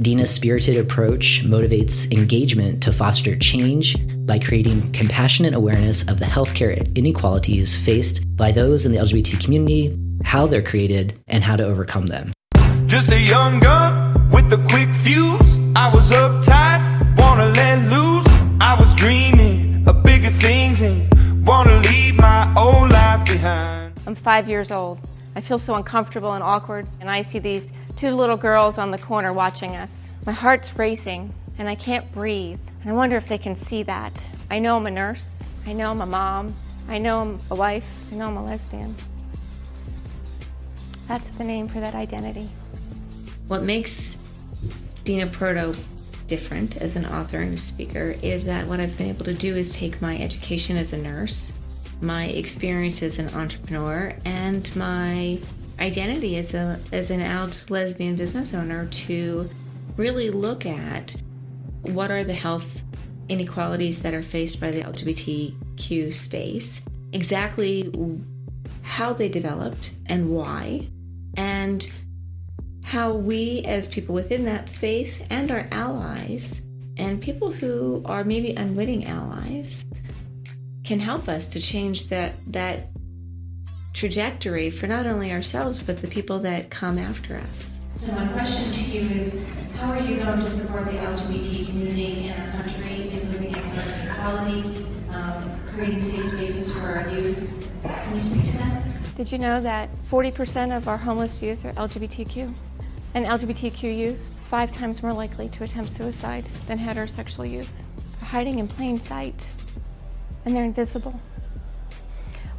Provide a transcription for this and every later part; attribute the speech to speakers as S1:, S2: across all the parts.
S1: Dina's spirited approach motivates engagement to foster change by creating compassionate awareness of the healthcare inequalities faced by those in the LGBT community, how they're created, and how to overcome them.
S2: Just a young gun with a quick fuse. I was uptight, wanna let loose. I was dreaming of bigger things and wanna leave my old life behind.
S3: I'm 5 years old. I feel so uncomfortable and awkward, and I see these two little girls on the corner watching us. My heart's racing, and I can't breathe. And I wonder if they can see that. I know I'm a nurse. I know I'm a mom. I know I'm a wife. I know I'm a lesbian. That's the name for that identity.
S4: What makes Dina Proto different as an author and a speaker is that what I've been able to do is take my education as a nurse, my experience as an entrepreneur, and my identity as an out lesbian business owner to really look at what are the health inequalities that are faced by the LGBTQ space, exactly how they developed and why, and how we as people within that space and our allies and people who are maybe unwitting allies can help us to change that trajectory for not only ourselves but the people that come after us.
S5: So my question to you is, how are you going to support the LGBT community in our country, improving economic equality, creating safe spaces for our youth? Can you speak to that?
S3: Did you know that 40% of our homeless youth are LGBTQ? And LGBTQ youth 5 times more likely to attempt suicide than heterosexual youth. They're hiding in plain sight, and they're invisible.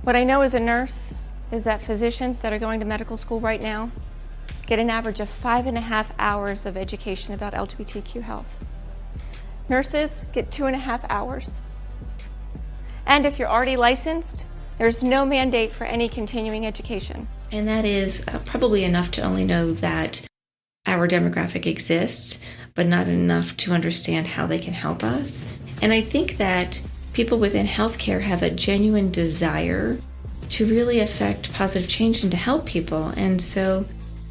S3: What I know as a nurse is that physicians that are going to medical school right now get an average of 5.5 hours of education about LGBTQ health. Nurses get 2.5 hours. And if you're already licensed, there's no mandate for any continuing education.
S4: And that is probably enough to only know that our demographic exists, but not enough to understand how they can help us. And I think that people within healthcare have a genuine desire to really affect positive change and to help people. And so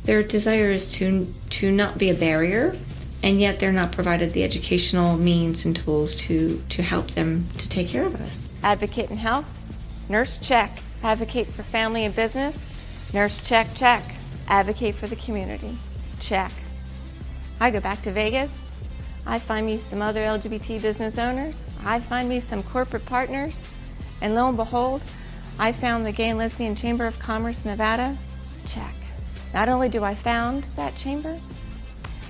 S4: their desire is to not be a barrier, and yet they're not provided the educational means and tools to help them to take care of us.
S3: Advocate in health, nurse, check. Advocate for family and business, nurse, check, check. Advocate for the community, check. I go back to Vegas. I find me some other LGBT business owners. I find me some corporate partners. And lo and behold, I found the Gay and Lesbian Chamber of Commerce, Nevada, check. Not only do I found that chamber,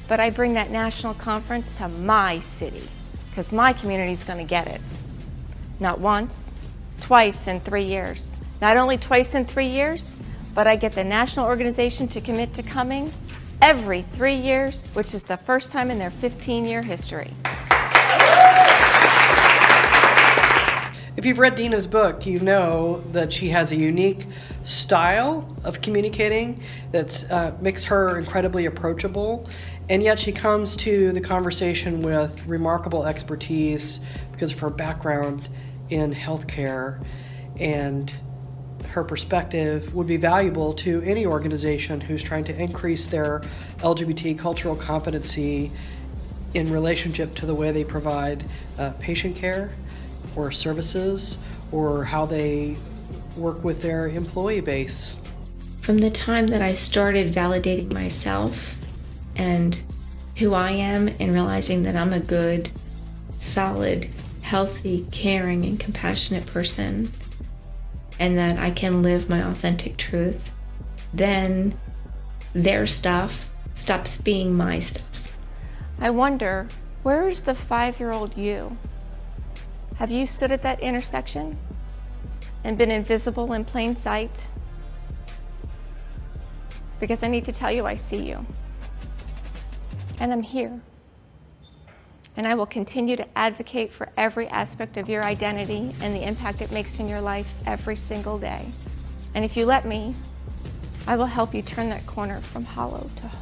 S3: but I bring that national conference to my city, because my community is going to get it. Not once, twice in 3 years. Not only twice in 3 years, but I get the national organization to commit to coming every 3 years, which is the first time in their 15-year history.
S6: If you've read Dina's book, you know that she has a unique style of communicating that makes her incredibly approachable, and yet she comes to the conversation with remarkable expertise because of her background in healthcare, and her perspective would be valuable to any organization who's trying to increase their LGBT cultural competency in relationship to the way they provide patient care or services, or how they work with their employee base.
S4: From the time that I started validating myself and who I am and realizing that I'm a good, solid, healthy, caring, and compassionate person, and that I can live my authentic truth, then their stuff stops being my stuff.
S3: I wonder, where is the 5-year-old you? Have you stood at that intersection and been invisible in plain sight? Because I need to tell you, I see you. And I'm here. And I will continue to advocate for every aspect of your identity and the impact it makes in your life every single day. And if you let me, I will help you turn that corner from hollow to hope.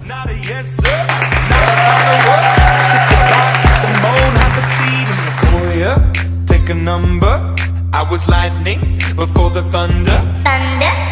S2: Not a yes, sir. Not a word. Pick the box, pick the mold, have a seat in the foyer. Take a number. I was lightning before the thunder.
S7: Thunder.